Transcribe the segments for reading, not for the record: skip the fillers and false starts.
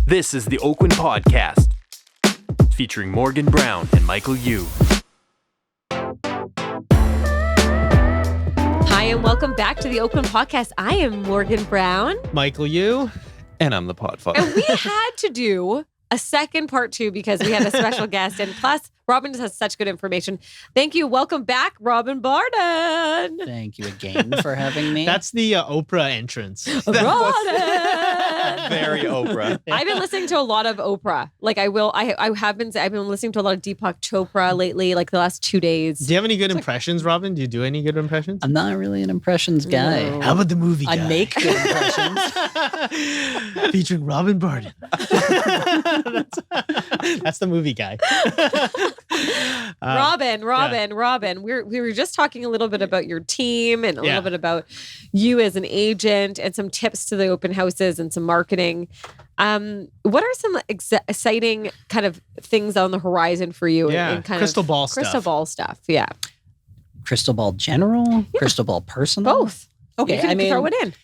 This is the Oakeyn Podcast, featuring Morgan Browne and Michael Yu. Hi, and welcome back to the Oakeyn Podcast. I am Morgan Browne. Michael Yu. And I'm the podfather. And we had to do a second part 2 because we had a special guest. And plus, Robin just has such good information. Thank you. Welcome back, Robin Bardon. Thank you again for having me. That's the Oprah entrance. Robin! Very Oprah. I've been listening to a lot of Oprah. I've been listening to a lot of Deepak Chopra lately, like the last 2 days. Do you have any good impressions, Robin? Do you do any good impressions? I'm not really an impressions guy. No. How about the movie guy? I make good impressions. Featuring Robin Bardon. That's the movie guy. Robin. We were just talking a little bit about your team and a little bit about you as an agent and some tips to the open houses and some marketing. What are some exciting kind of things on the horizon for you? Yeah, in kind crystal of ball crystal ball stuff. Yeah, Crystal ball general? Crystal ball personal? both. Okay, You can throw it in.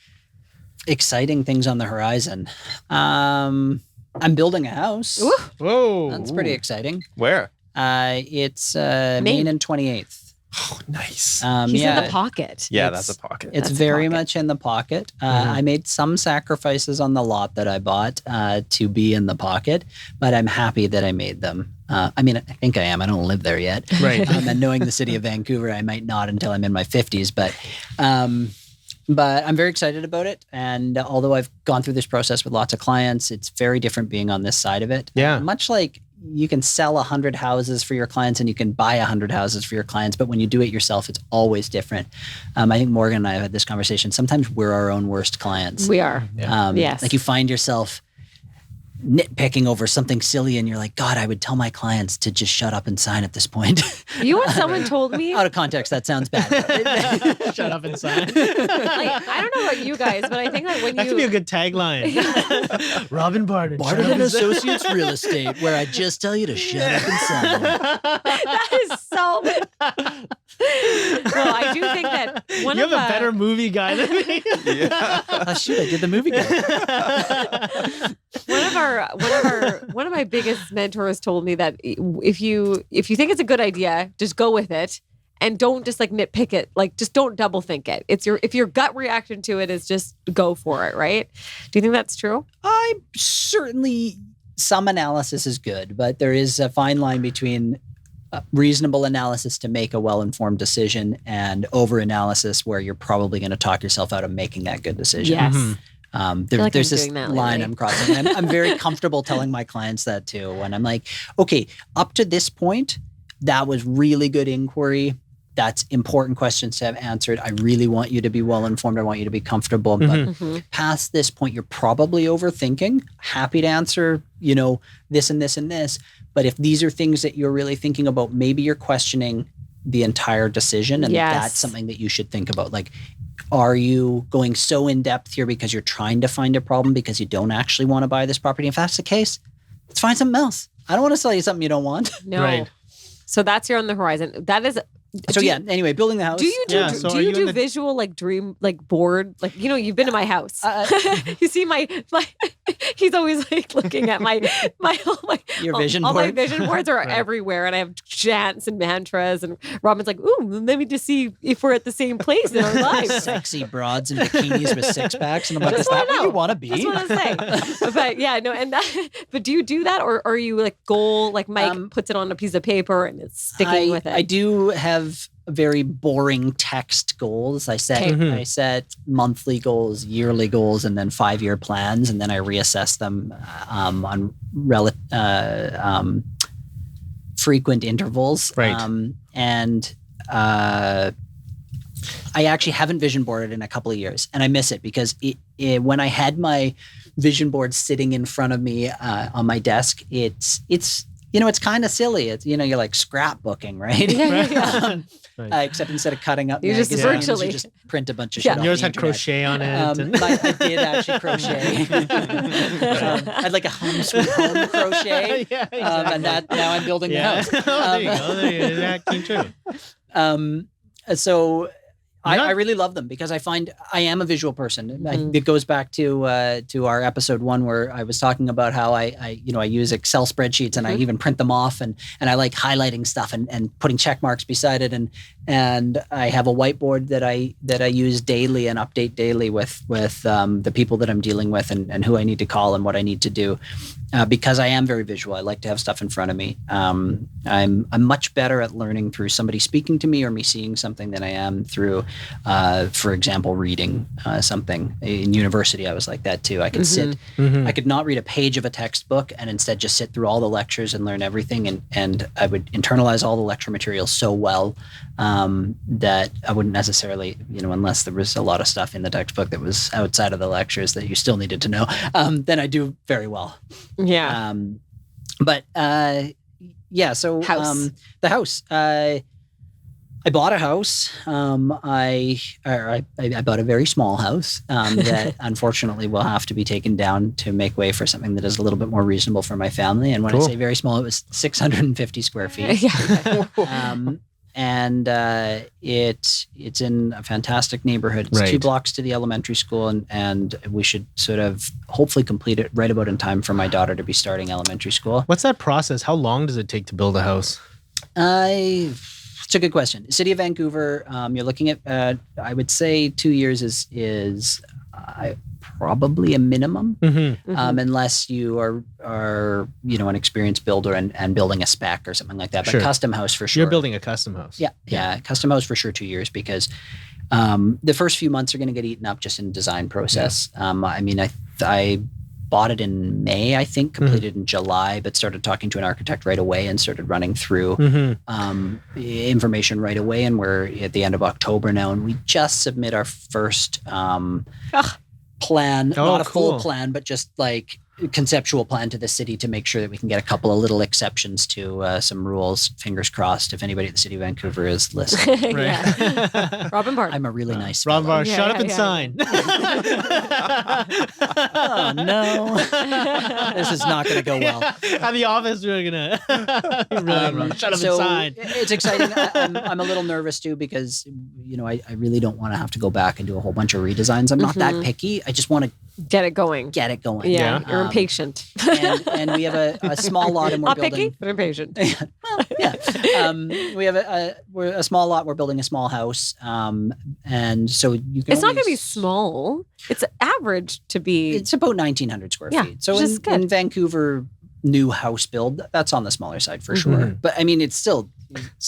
exciting things on the horizon. I'm building a house. Ooh. Whoa. That's pretty exciting. Where? It's Main and 28th. Oh, nice. He's in the pocket. Yeah, it's- that's a pocket. It's That's very pocket. much in the pocket. I made some sacrifices on the lot that I bought to be in the pocket, but I'm happy that I made them. I think I am. I don't live there yet. Right. And knowing the city of Vancouver, I might not until I'm in my 50s. But I'm very excited about it. And although I've gone through this process with lots of clients, it's very different being on this side of it. Yeah. Much like you can sell 100 houses for your clients and you can buy 100 houses for your clients, but when you do it yourself, it's always different. I think Morgan and I have had this conversation. Sometimes we're our own worst clients. We are. Yes. Like you find yourself nitpicking over something silly and you're like, God, I would tell my clients to just shut up and sign at this point. You know what someone told me? Out of context, that sounds bad. Shut up and sign. I don't know about you guys, but I think that when That could be a good tagline. Robin Bardon. Bardon and Associates Real Estate, where I just tell you to shut up and sign. That is so. Well, I do think that one You of have a better movie guy than me. Oh, shoot, I did the movie guy. one of my biggest mentors told me that if you think it's a good idea, just go with it and don't just like nitpick it. Like just don't double think it. If your gut reaction to it is just go for it, right? Do you think that's true? Certainly some analysis is good, but there is a fine line between reasonable analysis to make a well-informed decision and over-analysis where you're probably going to talk yourself out of making that good decision. Yes. There's I'm this doing that line lately. I'm crossing. And I'm very comfortable telling my clients that too. When I'm like, okay, up to this point, that was really good inquiry. That's important questions to have answered. I really want you to be well-informed. I want you to be comfortable. But past this point, you're probably overthinking. Happy to answer, this and this and this. But if these are things that you're really thinking about, maybe you're questioning the entire decision. And Yes. that's something that you should think about. Like, are you going so in depth here because you're trying to find a problem because you don't actually want to buy this property? If that's the case, let's find something else. I don't want to sell you something you don't want. No. Right. So that's here on the horizon. That is. Anyway, building the house. Do you do, Yeah, so do are you you do in the- visual like dream like board like you've been to my house? You see my he's always like looking at my Your vision all my board? vision boards are everywhere and I have chants and mantras and Robin's like, ooh, let me just see if we're at the same place in our lives. Sexy broads and bikinis with six packs, and I'm like, Just is that wanna what you know. want to be? That's what I'm saying. But yeah, no, but do you do that or are you like goal like Mike puts it on a piece of paper and it's sticking with it? I do have very boring text goals. I set monthly goals, yearly goals, and then 5-year plans, and then I reassess them on frequent intervals. Right. I actually haven't vision boarded in a couple of years, and I miss it because when I had my vision board sitting in front of me on my desk, it's kind of silly. It's you're like scrapbooking, right? Yeah. Right. Except instead of cutting up You just magazines, virtually- you just print a bunch of Yeah. shit. off Yours the had internet. crochet on it. I did actually crochet. I had like a home sweet home crochet. Yeah, And now I'm building the house. There you go. That came true. So I really love them because I find I am a visual person. It goes back to our episode 1 where I was talking about how I use Excel spreadsheets and I even print them off and I like highlighting stuff and putting check marks beside it and I have a whiteboard that I use daily and update daily with the people that I'm dealing with and who I need to call and what I need to do. Because I am very visual. I like to have stuff in front of me. I'm much better at learning through somebody speaking to me or me seeing something than I am through, for example, reading something. In university, I was like that too. I could sit, I could not read a page of a textbook and instead just sit through all the lectures and learn everything. And I would internalize all the lecture material so well that I wouldn't necessarily, unless there was a lot of stuff in the textbook that was outside of the lectures that you still needed to know, then I do very well. Yeah. So House. The house. I bought a house. I bought a very small house that unfortunately will have to be taken down to make way for something that is a little bit more reasonable for my family. And when I say very small, it was 650 square feet. And it's in a fantastic neighborhood. It's 2 blocks to the elementary school, and we should sort of hopefully complete it right about in time for my daughter to be starting elementary school. What's that process? How long does it take to build a house? It's a good question. City of Vancouver, you're looking at, I would say 2 years is probably a minimum, unless you are an experienced builder and building a spec or something like that. But custom house for sure. You're building a custom house. Yeah. Custom house for sure 2 years because the first few months are going to get eaten up just in design process. I bought it in May, I think, completed in July, but started talking to an architect right away and started running through information right away. And we're at the end of October now, and we just submit our first plan, not a full plan, but just like conceptual plan to the city to make sure that we can get a couple of little exceptions to some rules. Fingers crossed if anybody at the City of Vancouver is listening. Robin Bardon. I'm a really nice Robin fellow. Bardon, shut up and sign. Oh no, this is not going to go well. At the office, we're gonna shut up and sign. It's exciting. I'm a little nervous too because I really don't want to have to go back and do a whole bunch of redesigns. I'm not that picky. I just want to get it going. Yeah, you're impatient. And we have a small lot, and we're not building. Picky, but impatient. We have a small lot. We're building a small house, and so you can. It's not going to be small. It's average to be. It's about 1,900 square feet. So in Vancouver, new house build, that's on the smaller side for sure. But I mean, it's still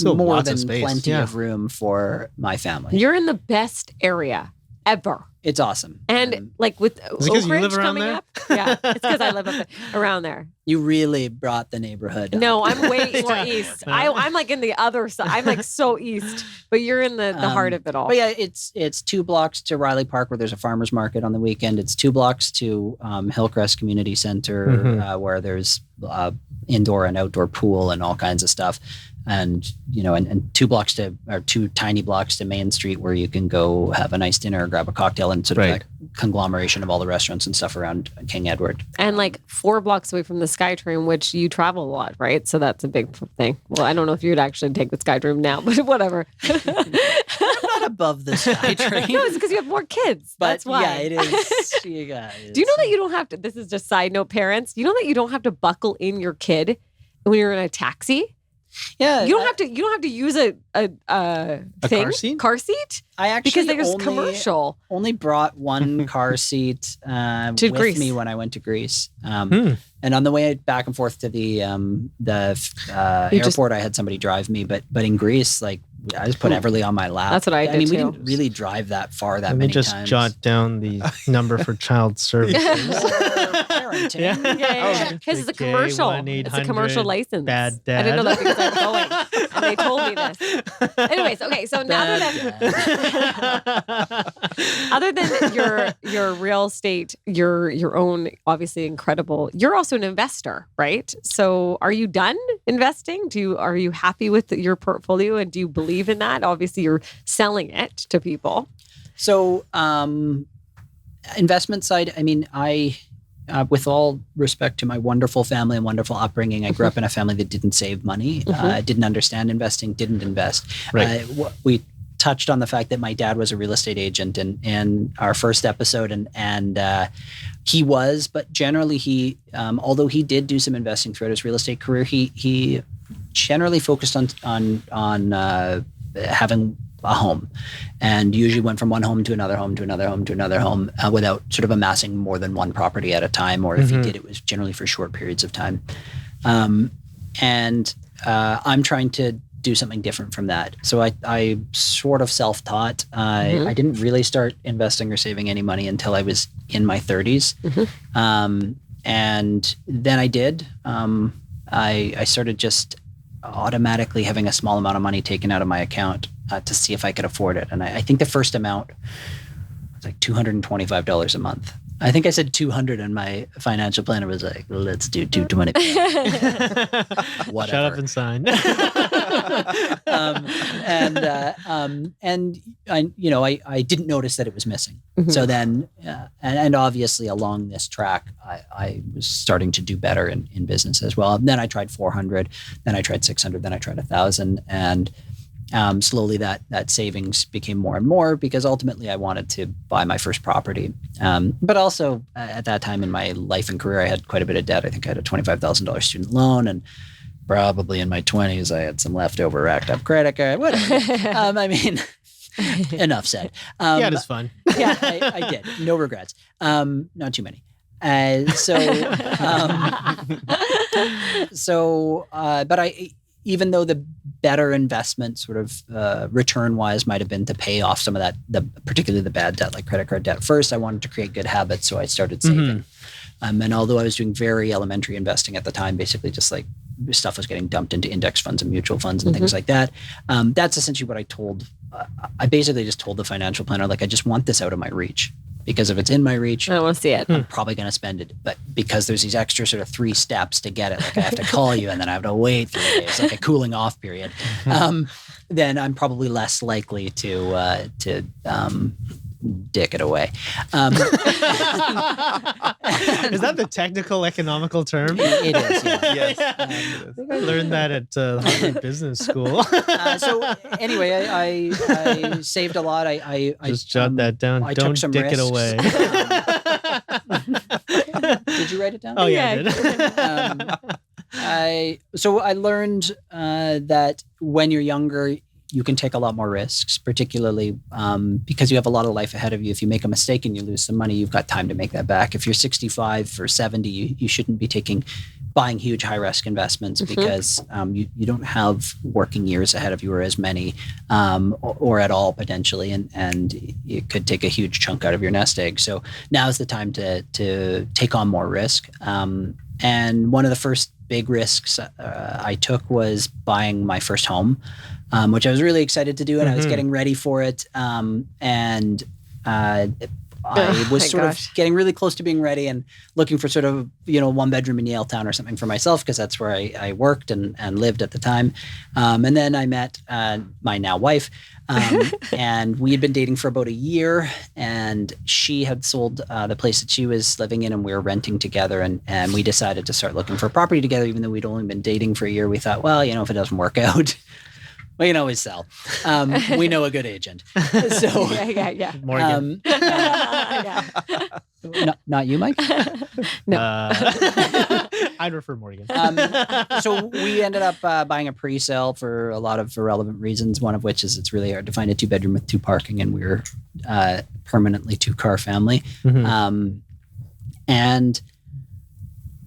more than plenty of room for my family. You're in the best area ever. It's awesome. And like with Oakridge coming up. Yeah, it's because I live around there. You really brought the neighborhood up. No, I'm way more east. I'm like in the other side. I'm like so east, but you're in the heart of it all. But yeah, it's 2 blocks to Riley Park where there's a farmer's market on the weekend. It's 2 blocks to Hillcrest Community Center where there's indoor and outdoor pool and all kinds of stuff. And 2 blocks or 2 tiny blocks to Main Street where you can go have a nice dinner or grab a cocktail and sort of that conglomeration of all the restaurants and stuff around King Edward. And like 4 blocks away from the SkyTrain, which you travel a lot, right? So that's a big thing. Well, I don't know if you'd actually take the SkyTrain now, but whatever. I'm not above the SkyTrain. No, it's because you have more kids. But that's why. Yeah, it is. You guys. Do you know that you don't have to, this is just side note parents, you know that you don't have to buckle in your kid when you're in a taxi? Yeah, you don't have to use a car seat. I actually because there's commercial. Only brought one car seat with Greece. Me when I went to Greece. And on the way back and forth to the airport, I had somebody drive me. But in Greece, like I just put Everly on my lap. That's what I did. I mean, too. we didn't really drive that far that Let many me just times. jot down the number for child services. Parenting. Yeah. Because it's a commercial. It's a commercial license. Bad dad. I didn't know that because I'm going. And they told me this. Anyways, okay. So other than your real estate, your own obviously incredible. You're also an investor, right? So are you done investing? Are you happy with your portfolio and do you believe in that? Obviously, you're selling it to people. So, investment side, I mean, with all respect to my wonderful family and wonderful upbringing, I grew up in a family that didn't save money, didn't understand investing, didn't invest. Right. touched on the fact that my dad was a real estate agent in our first episode, and he was, but generally he, although he did do some investing throughout his real estate career, he generally focused on having a home, and usually went from one home to another home to another home to another home without sort of amassing more than one property at a time, or if he did, it was generally for short periods of time. And I'm trying to do something different from that. So I sort of self-taught. I didn't really start investing or saving any money until I was in my 30s. And then I did. I started just automatically having a small amount of money taken out of my account to see if I could afford it. And I think the first amount was like $225 a month. I think I said 200 and my financial planner was like, let's do 220. Whatever. Shut up and sign. And I didn't notice that it was missing. So then, and obviously along this track, I was starting to do better in business as well. And then I tried 400, then I tried 600, then I tried 1,000, and slowly that savings became more and more, because ultimately I wanted to buy my first property. But also at that time in my life and career, I had quite a bit of debt. I think I had a $25,000 student loan, and probably in my 20s, I had some leftover racked up credit card, whatever. I mean, enough said. Yeah, it is fun. Yeah, I did. No regrets. Not too many. But even though the better investment sort of return-wise might have been to pay off some of that, particularly the bad debt, like credit card debt. First, I wanted to create good habits, so I started saving. And although I was doing very elementary investing at the time, basically just like stuff was getting dumped into index funds and mutual funds and things like that, that's essentially what I told. I basically just told the financial planner, like, I just want this out of my reach. Because if it's in my reach, I don't want to see it. I'm probably going to spend it. But because there's these extra sort of 3 steps to get it, like I have to call you and then I have to wait 3 days, like a cooling off period, then I'm probably less likely to dick it away. Is that the technical economical term? It is, yeah. Yes. I think I learned that at Harvard Business School. So anyway, I saved a lot. I Just jot that down. I Don't took some dick it risks. away. Did you write it down? Oh yeah, I did. I learned that when you're younger, you can take a lot more risks, particularly because you have a lot of life ahead of you. If you make a mistake and you lose some money, you've got time to make that back. If you're 65 or 70, you shouldn't be buying huge high risk investments because you don't have working years ahead of you, or as many, or at all potentially, and it could take a huge chunk out of your nest egg. So now is the time to take on more risk. And one of the first big risks I took was buying my first home, which I was really excited to do, and I was getting ready for it. I was sort of getting really close to being ready and looking for sort of, 1 bedroom in Yaletown or something for myself, because that's where I worked and lived at the time. And then I met my now wife, and we had been dating for about a year, and she had sold the place that she was living in, and we were renting together, and we decided to start looking for a property together. Even though we'd only been dating for a year, we thought, well, if it doesn't work out, we can always sell. We know a good agent. So yeah. Morgan. Not you, Mike? No. I'd refer Morgan. So we ended up buying a pre-sale for a lot of irrelevant reasons, one of which is it's really hard to find a 2-bedroom with 2 parking, and we're permanently 2-car family. And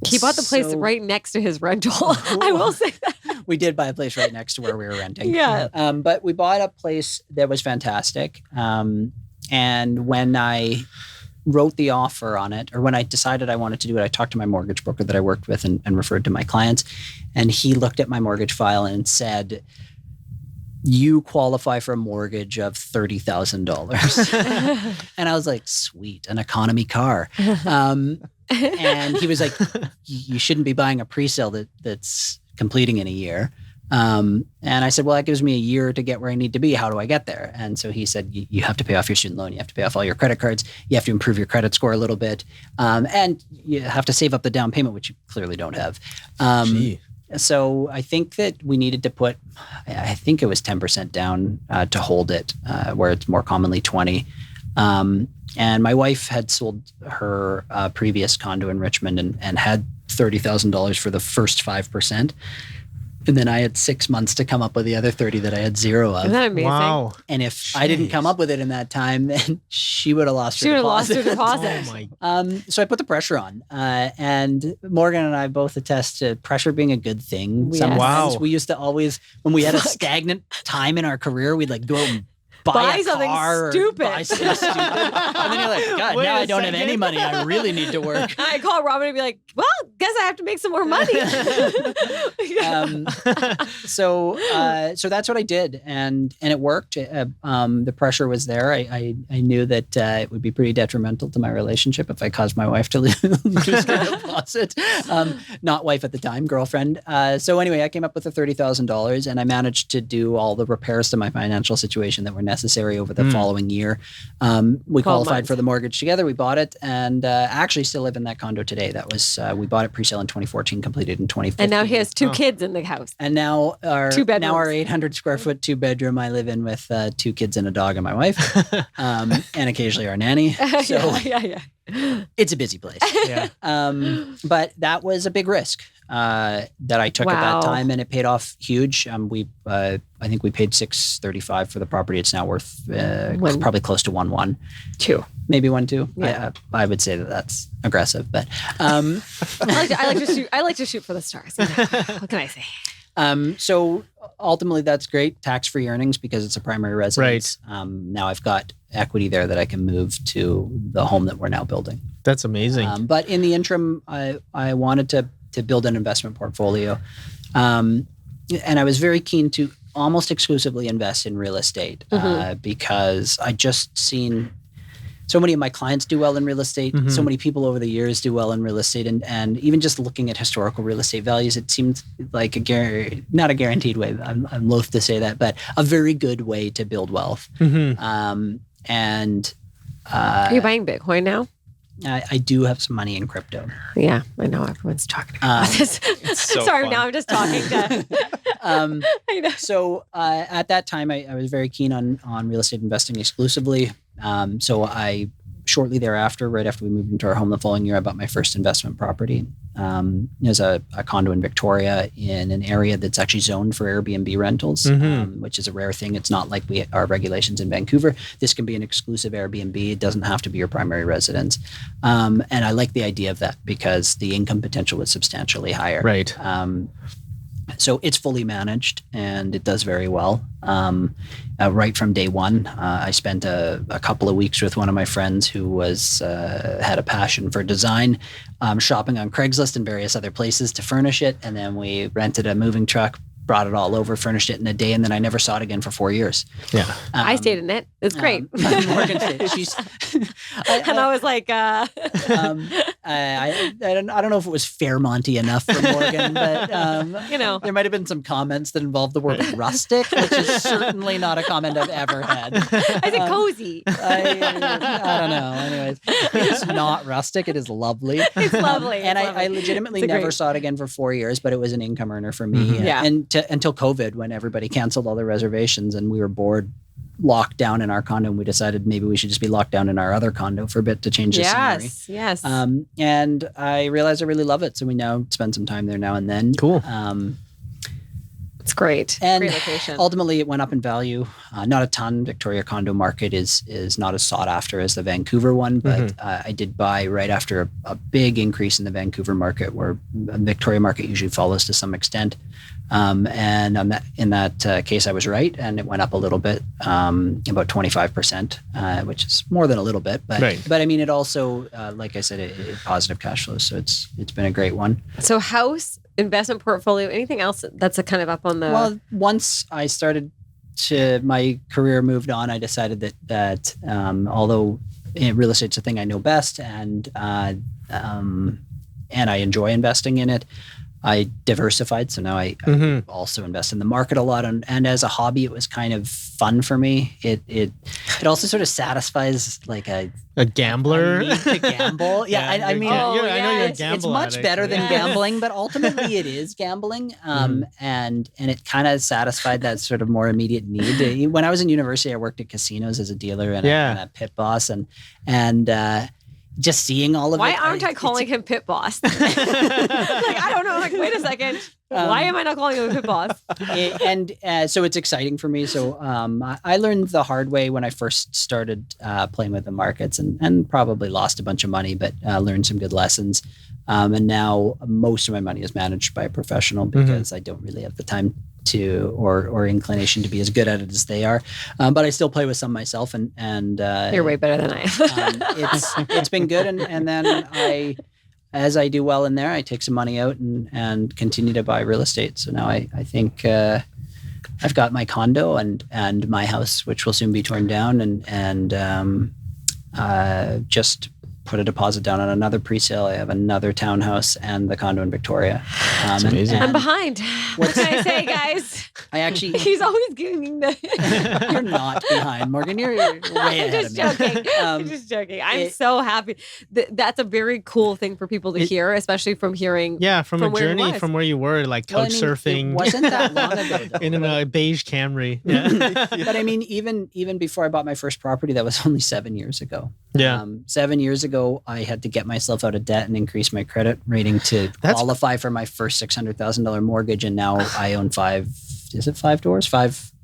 he bought the place right next to his rental. I will say that. We did buy a place right next to where we were renting. Yeah. But we bought a place that was fantastic. And when I wrote the offer on it, or when I decided I wanted to do it, I talked to my mortgage broker that I worked with and referred to my clients. And he looked at my mortgage file and said, you qualify for a mortgage of $30,000. And I was like, sweet, an economy car. And he was like, you shouldn't be buying a pre-sale that's completing in a year. And I said, well, that gives me a year to get where I need to be. How do I get there? And so he said, you have to pay off your student loan. You have to pay off all your credit cards. You have to improve your credit score a little bit. And you have to save up the down payment, which you clearly don't have. So I think that we needed to put, I think it was 10% down to hold it, where it's more commonly 20. And my wife had sold her previous condo in Richmond and had $30,000 for the first 5%. And then I had 6 months to come up with the other 30 that I had zero of. Isn't that amazing? Wow. And if I didn't come up with it in that time, then she would have lost She her would have lost deposit. her deposit. Oh my. So I put the pressure on. And Morgan and I both attest to pressure being a good thing. Yes. Sometimes Wow. we used to always, when we had a stagnant time in our career, we'd like go out and buy a something car or stupid. buy something stupid. And then you're like, God, Wait now a I don't have any second. money. I really need to work. I call Robin and be like, well, guess I have to make some more money. So that's what I did, and it worked. The pressure was there. I knew that it would be pretty detrimental to my relationship if I caused my wife to lose her deposit. Not wife at the time, girlfriend. So anyway, I came up with the $30,000, and I managed to do all the repairs to my financial situation that were necessary over the following year. We qualified months. for the mortgage together. We bought it, and actually still live in that condo today. That was we bought it pre-sale in 2014, completed in 2015. And now he has two kids in the house. And now our 2 bedrooms. now our 800 square foot 2-bedroom I live in with 2 kids and a dog and my wife, and occasionally our nanny. So yeah. it's a busy place. Yeah. But that was a big risk that I took at Wow. that time, and it paid off huge. I think we paid $635 for the property. It's now worth probably close to 1.1, 2. maybe 1.2. Yeah. I would say that that's aggressive, but. I like to shoot for the stars. You know? What can I say? So ultimately, that's great tax-free earnings because it's a primary residence. Now I've got equity there that I can move to the home that we're now building. That's amazing. But in the interim, I wanted to build an investment portfolio, and I was very keen to almost exclusively invest in real estate because I just seen so many of my clients do well in real estate. So many people over the years do well in real estate. And even just looking at historical real estate values, it seemed like not a guaranteed way. I'm loath to say that, but a very good way to build wealth. Are you buying Bitcoin now? I do have some money in crypto. Yeah, I know everyone's talking about this. so Sorry, fun. now I'm just talking to. I know. So at that time, I was very keen on real estate investing exclusively. So I shortly thereafter, right after we moved into our home the following year, I bought my first investment property. There's a condo in Victoria in an area that's actually zoned for Airbnb rentals, which is a rare thing. It's not like our regulations in Vancouver. This can be an exclusive Airbnb. It doesn't have to be your primary residence. And I like the idea of that because the income potential is substantially higher. Right. So it's fully managed and it does very well. Right from day one, I spent a couple of weeks with one of my friends who had a passion for design, shopping on Craigslist and various other places to furnish it. And then we rented a moving truck, brought it all over, furnished it in a day, and then I never saw it again for 4 years. Yeah. I stayed in it. It's great. Morgan stayed. And I was like, I don't know if it was Fairmonty enough for Morgan, but you know. there might have been some comments that involved the word rustic, which is certainly not a comment I've ever had. I said cozy. I don't know. Anyways, it's not rustic. It is lovely. It's lovely. And It's I lovely. legitimately It's a never great- saw it again for 4 years, but it was an income earner for me. Yeah. And until COVID, when everybody canceled all their reservations and we were bored, locked down in our condo, and we decided maybe we should just be locked down in our other condo for a bit to change the scenery. Yes. And I realized I really love it. So we now spend some time there now and then. Cool. It's great. And Great location. ultimately, it went up in value. Not a ton. Victoria condo market is not as sought after as the Vancouver one, but I did buy right after a big increase in the Vancouver market, where the Victoria market usually follows to some extent. And in that case, I was right, and it went up a little bit, about 25%, which is more than a little bit. But Right. but I mean, it also, like I said, it positive cash flow. So it's been a great one. So house, investment portfolio, anything else that's a kind of up on the... Well, once I started my career moved on, I decided that although real estate's a thing I know best and I enjoy investing in it, I diversified. So now I also invest in the market a lot. And as a hobby, it was kind of fun for me. It also sort of satisfies like a gambler. need to gamble. I mean, I know you're a yes. gambler. it's much better than gambling, but ultimately it is gambling. And it kind of satisfied that sort of more immediate need. When I was in university, I worked at casinos as a dealer and a pit boss, and just seeing all of Why it. aren't I calling him pit boss? Like, I don't know. Like, wait a second. Why am I not calling him a pit boss? So it's exciting for me. So I learned the hard way when I first started playing with the markets, and probably lost a bunch of money, but learned some good lessons. And now most of my money is managed by a professional because I don't really have the time to or inclination to be as good at it as they are. But I still play with some myself, and You're way better than I am. it's been good. And then as I do well in there, I take some money out and continue to buy real estate. So now I think I've got my condo and my house, which will soon be torn down, and just put a deposit down on another pre-sale. I have another townhouse and the condo in Victoria. That's amazing. I'm behind. What can I say, guys? I actually... He's always giving me the... You're not behind, Morgan. You're way ahead I'm just of me. joking. I'm just joking. I'm so happy. That's a very cool thing for people to hear, especially from hearing... Yeah, from a where he journey was. from where you were, like couch surfing. It wasn't that long ago, though. In a beige Camry. Yeah. But I mean, even before I bought my first property, that was only 7 years ago. Yeah. 7 years ago, I had to get myself out of debt and increase my credit rating to qualify for my first $600,000 mortgage. And now I own 5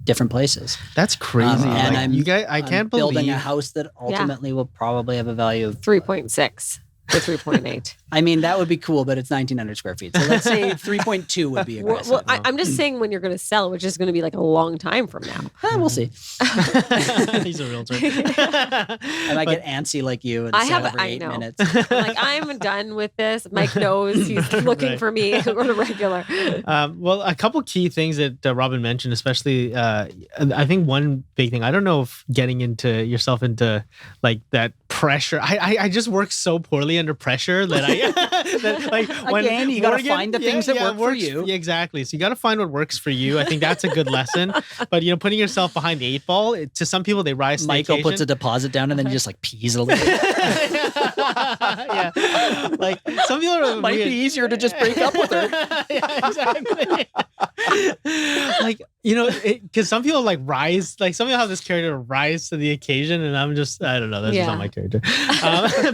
different places. That's crazy. And I can't believe building a house that ultimately will probably have a value of 3.6 to 3.8. I mean, that would be cool, but it's 1,900 square feet. So let's say 3.2 would be aggressive. Well, I'm just saying when you're going to sell, which is going to be like a long time from now. We'll see. He's a realtor. I might get antsy like you and sell every 8 minutes. Like, I'm done with this. Mike knows he's looking for me on a regular. Well, a couple key things that Robin mentioned, especially, I think one big thing, I don't know if getting yourself into like that pressure. I just work so poorly under pressure that Again, you got to find the things that work for you. Yeah, exactly. So you got to find what works for you. I think that's a good lesson. But putting yourself behind the 8 ball, to some people they rise to the occasion. Michael puts a deposit down and then he just like pees a little bit. Yeah, like some people are might be easier to just break up with her. Yeah, exactly. Like because some people like rise, like some people have this character to rise to the occasion, and I don't know, that's just not my character.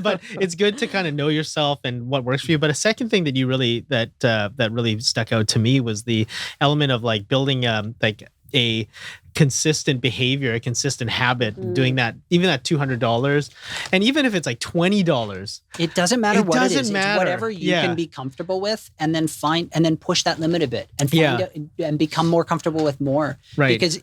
But it's good to kind of know yourself and what works for you. But a second thing that you really that really stuck out to me was the element of like building like a consistent behavior, a consistent habit, doing that, even that $200, and even if it's like $20, it doesn't matter what it is. Matter. It's whatever you can be comfortable with, and then push that limit a bit, and find it, and become more comfortable with more. Right. Because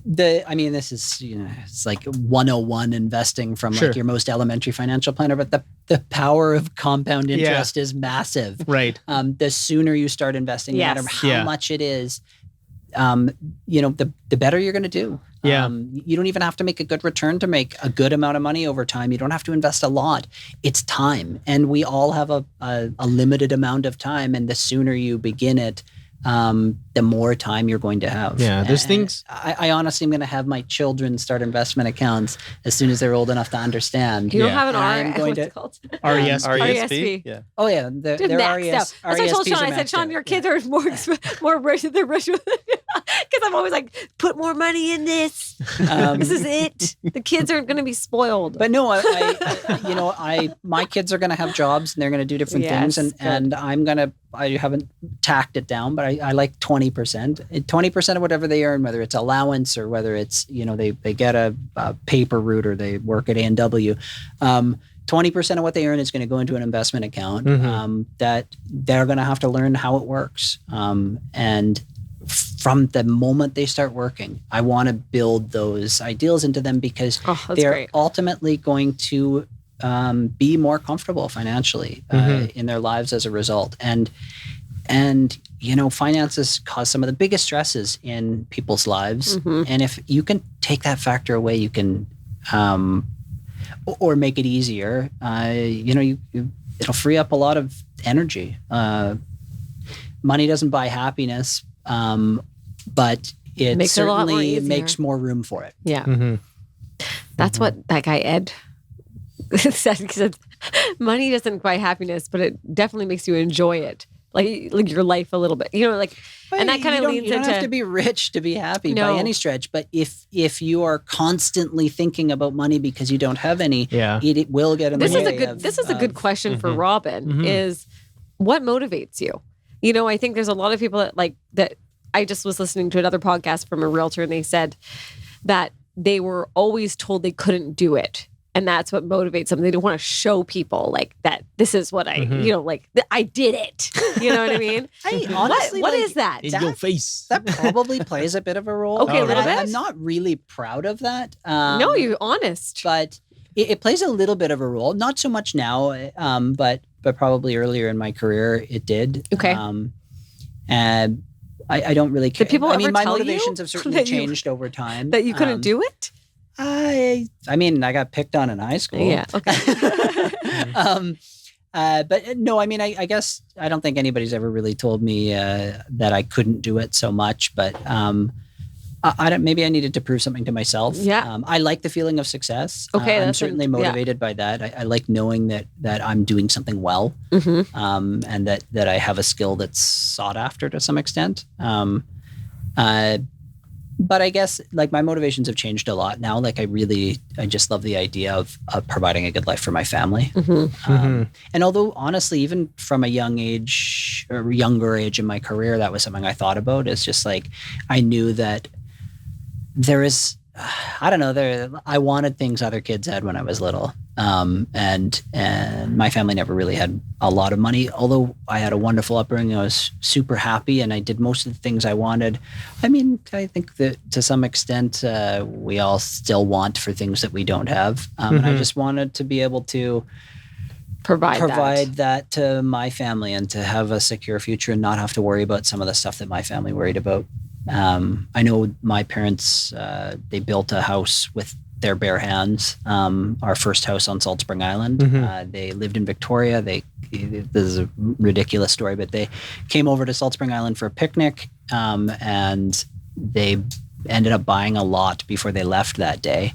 this is it's like 101 investing from like your most elementary financial planner, but the power of compound interest is massive. Right. The sooner you start investing, no matter how much it is, the better you're going to do. Yeah. You don't even have to make a good return to make a good amount of money over time. You don't have to invest a lot. It's time. And we all have a limited amount of time. And the sooner you begin it, the more time you're going to have. Yeah, there's things. I honestly am going to have my children start investment accounts as soon as they're old enough to understand. You don't have an what's it called? RESP. Yeah. Oh yeah, they're maxed out. RES. That's what I told Sean. I said, Sean, your kids are more rich than they're rich. Because I'm always like, put more money in this. This is it. The kids aren't going to be spoiled. But no, my kids are going to have jobs and they're going to do different things, and I haven't tacked it down, but I like 20%. 20% of whatever they earn, whether it's allowance or whether it's, they get a paper route or they work at A&W. 20% of what they earn is going to go into an investment account that they're going to have to learn how it works. And from the moment they start working, I want to build those ideals into them because they're ultimately going to be more comfortable financially in their lives as a result. And finances cause some of the biggest stresses in people's lives. And if you can take that factor away, you can, or make it easier, it'll free up a lot of energy. money doesn't buy happiness, but it Makes it a lot more certainly easier. makes more room for it. Yeah. Mm-hmm. That's what that guy Ed said. He said, money doesn't buy happiness, but it definitely makes you enjoy it. Like your life a little bit, and that kind of leads You don't into have to be rich to be happy No. by any stretch. But if you are constantly thinking about money because you don't have any, Yeah. it will get in the this is way a good of- this is a good of- question for Mhm. Robin Mhm. is what motivates you? I think there's a lot of people that I just was listening to another podcast from a realtor and they said that they were always told they couldn't do it. And that's what motivates them. They don't want to show people like that. This is what I, I did it. You know what I mean? I honestly, what like, is that? In That- your face. That probably plays a bit of a role. Okay, a little bit. I'm not really proud of that. No, you're honest. But it plays a little bit of a role. Not so much now, but probably earlier in my career it did. Okay. And I don't really care. Did people I mean, ever my tell you motivations have certainly that you- changed over time. that you couldn't do it? I mean, I got picked on in high school. Yeah. Okay. But no, I mean, I guess I don't think anybody's ever really told me that I couldn't do it so much. But I don't. Maybe I needed to prove something to myself. Yeah. I like the feeling of success. Okay, I'm that's certainly yeah. motivated by that. I like knowing that I'm doing something well, Mm-hmm. and that I have a skill that's sought after to some extent. But I guess like my motivations have changed a lot now. Like I just love the idea of providing a good life for my family. Mm-hmm. And although honestly, even from a young age or younger age in my career, that was something I thought about. It's just like, I knew that there is, I don't know, I wanted things other kids had when I was little. And my family never really had a lot of money, although I had a wonderful upbringing. I was super happy and I did most of the things I wanted. I mean, I think that to some extent, we all still want for things that we don't have. And I just wanted to be able to Provide that to my family and to have a secure future and not have to worry about some of the stuff that my family worried about. I know my parents, they built a house with their bare hands. Our first house on Salt Spring Island. They lived in Victoria. This is a ridiculous story, but they came over to Salt Spring Island for a picnic, and they ended up buying a lot before they left that day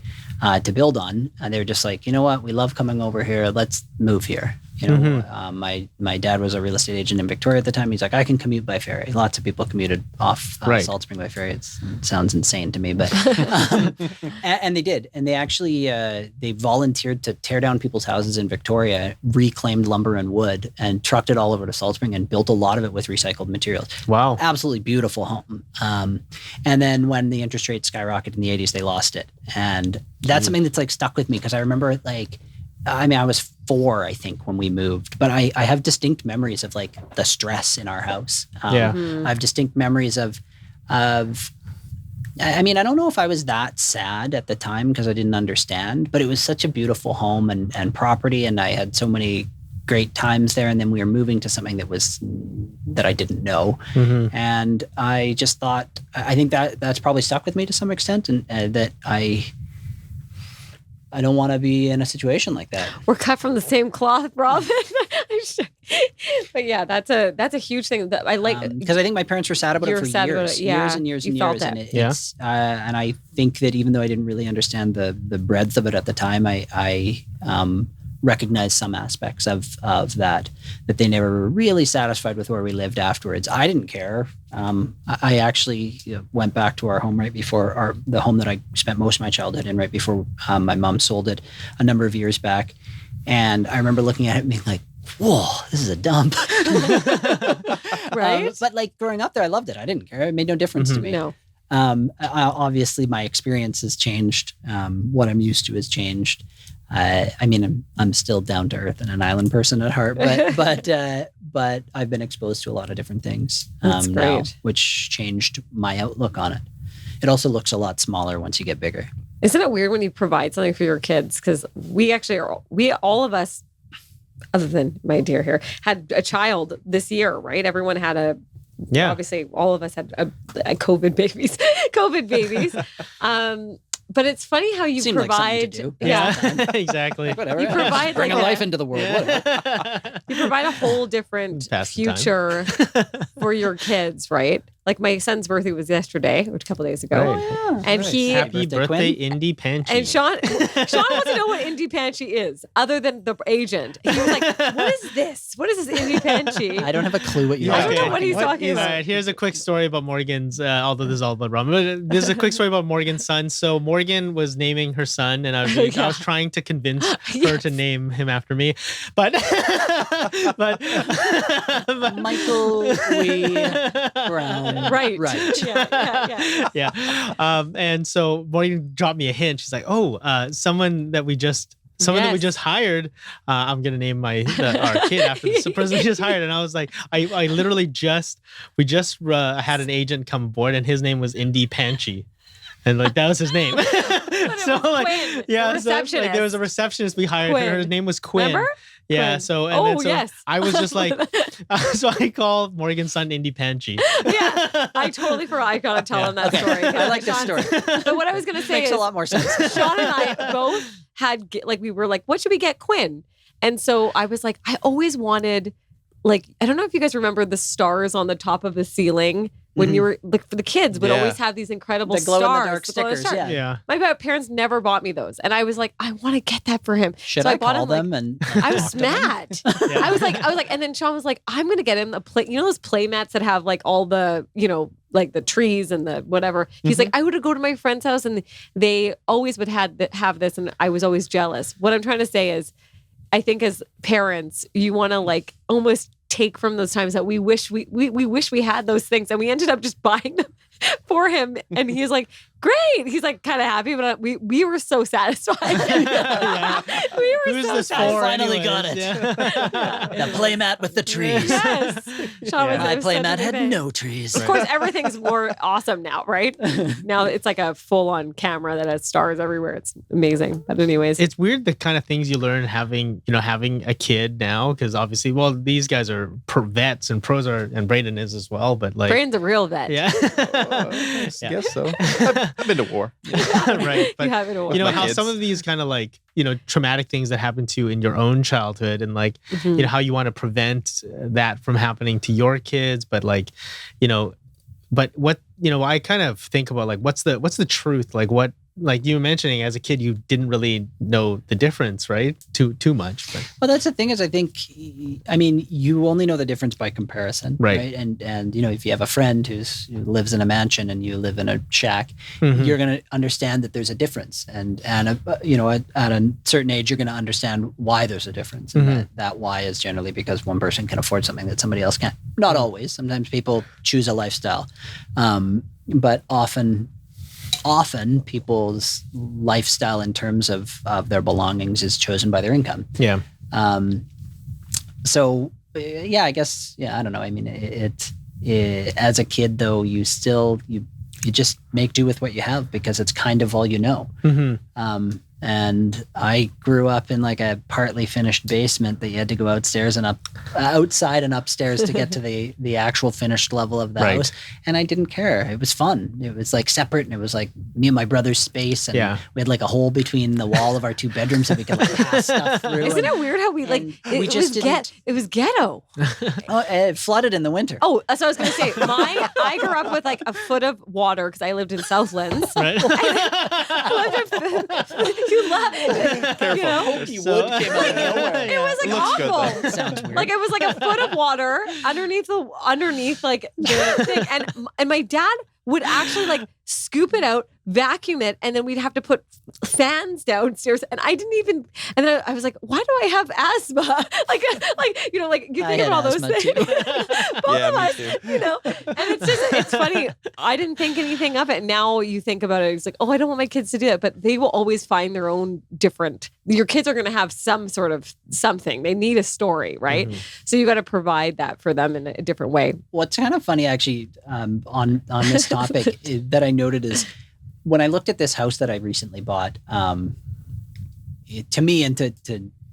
to build on. And they were just like, you know what? We love coming over here. Let's move here. You know, my dad was a real estate agent in Victoria at the time. He's like, I can commute by ferry. Lots of people commuted off Right. Salt Spring by ferry. It sounds insane to me, but and they did. And they actually they volunteered to tear down people's houses in Victoria, reclaimed lumber and wood, and trucked it all over to Salt Spring and built a lot of it with recycled materials. Wow. Absolutely beautiful home. And then when the interest rate skyrocketed in the 80s, they lost it. And that's something that's like stuck with me because I remember like, I mean, I was 4, I think, when we moved, but I have distinct memories of like the stress in our house. Yeah. I have distinct memories of, I mean, I don't know if I was that sad at the time because I didn't understand, but it was such a beautiful home and property. And I had so many great times there. And then we were moving to something that I didn't know. And I just thought, I think that's probably stuck with me to some extent, and that I don't want to be in a situation like that. We're cut from the same cloth, Robin. But yeah, that's a huge thing that I like. Because I think my parents were sad about it You're for sad about years, it, yeah. years and years You and felt years. it. And Yeah. it's and I think that even though I didn't really understand the breadth of it at the time, I recognized some aspects of that they never were really satisfied with where we lived afterwards. I didn't care. I actually went back to our home right before the home that I spent most of my childhood in right before my mom sold it a number of years back. And I remember looking at it and being like, whoa, this is a dump. Right? But like growing up there, I loved it. I didn't care. It made no difference to me. No. Obviously, my experience has changed. What I'm used to has changed. I mean, I'm still down to earth and an island person at heart, but I've been exposed to a lot of different things That's now, great. which changed my outlook on it. It also looks a lot smaller once you get bigger. Isn't it weird when you provide something for your kids? Because we all of us, other than my dear here, had a child this year, right? Everyone had Yeah. obviously all of us had a COVID babies. but it's funny how you Seemed like something provide. to do. Yeah. exactly. Whatever. You provide Bring like a a- life into the world. Whatever. You provide a whole different Pass the time. future for your kids, right? Like my son's birthday was yesterday, or a couple days ago. Right. And Nice. he Happy birthday, birthday, Quinn. Indy Panchy. and Sean wants to know what Indy Panchy is, other than the agent. He was like, "What is this? What is this Indy Panchy?" I don't have a clue what you I guys don't are know talking what he's about. talking about. All right, here's a quick story about Morgan's, although this is all about Robin. But this is a quick story about Morgan's son. So Morgan was naming her son, and I was trying to convince her Yes. to name him after me. But, but Michael Lee Browne. Right. Right. Yeah. And so Morgan dropped me a hint. She's like, someone that we just hired, I'm gonna name our kid after this person we just hired. And I was like, I literally we just had an agent come aboard, and his name was Indy Panchy, and like that was his name. So was like, Quinn, yeah, the so like receptionist. there was a receptionist we hired. Quinn. Her name was Quinn. Remember? Yeah. Quinn. So and Oh, then, so yes. I was just like, so I called Morgan's son Indy Panchy. Yeah, I totally forgot. I gotta tell him that story. I like this story. But what I was gonna say Makes is, a lot more sense. Sean and I both had we were like, what should we get Quinn? And so I was like, I always wanted, like, I don't know if you guys remember the stars on the top of the ceiling when you were like, for the kids would Yeah. always have these incredible The glow-in-the-dark stars, glow-in-the-dark stickers, stars. yeah. Yeah. Parents never bought me those, and I was like, I want to get that for him. Should So I I bought call him, like- them and I was talk to them? mad. I was like, and then Sean was like, I'm gonna get him those play mats that have like all the, like the trees and the whatever. He's like, I would go to my friend's house and they always would have this, and I was always jealous. What I'm trying to say is, I think as parents, you want to like almost take from those times that we wish we wish we had those things, and we ended up just buying them for him, and he's like, great. He's like kind of happy, but we were so satisfied. Yeah. We were Who's so this satisfied. for? Finally anyways? got it. Yeah. The playmat with the trees. Yes. Sean was- My it was such a playmat good had day. no trees. Of course, everything's more awesome now, right? Now it's like a full-on camera that has stars everywhere. It's amazing. But anyways, It's weird the kind of things you learn having a kid now, because obviously, well, these guys are vets and pros and Braden is as well, but like, Brandon's a real vet. yeah, I Yeah. guess so. I've been to war. right. But You have it all. you know my how kids. some of these kind of like traumatic things that happen to you in your own childhood, and like Mhm. how you want to prevent that from happening to your kids, but like but what I kind of think about like what's the truth, like you were mentioning, as a kid you didn't really know the difference, right? Too much, but Well, that's the thing is, I think, you only know the difference by comparison, Right. And if you have a friend who lives in a mansion and you live in a shack, Mhm. you're going to understand that there's a difference, and at a certain age, you're going to understand why there's a difference, and Mhm. that why is generally because one person can afford something that somebody else can't. Not always. Sometimes people choose a lifestyle, but often people's lifestyle in terms of their belongings is chosen by their income. yeah. So yeah, I guess, I don't know. I mean, it as a kid though, you just make do with what you have because it's kind of all you know. Mm-hmm. And I grew up in like a partly finished basement that you had to go outside and upstairs to get to the actual finished level of the Right. house. And I didn't care. It was fun. It was like separate, and it was like me and my brother's space. And Yeah. we had like a hole between the wall of our two bedrooms that we could like pass stuff through. Isn't and- it weird how we like and it, we it just was didn't- it was ghetto. Oh, it flooded in the winter. Oh, that's what I was gonna say. I grew up with like a foot of water because I lived in Southlands. Right. You love, Careful. Pokey So- wood came out of nowhere. It was like Looks good, awful. though. Sounds weird. Like it was like a foot of water underneath like the thing, and my dad would actually like scoop it out, vacuum it, and then we'd have to put fans downstairs. And I didn't even. And then I was like, why do I have asthma? like you I think had about all those asthma, things. too. Both Yeah, of me us, too. And it's funny. I didn't think anything of it. Now you think about it, it's like, oh, I don't want my kids to do it, but they will always find their own different. Your kids are going to have some sort of something. They need a story, right? So you got to provide that for them in a different way. What's kind of funny, actually, on this topic that I noted is when I looked at this house that I recently bought. To me, and to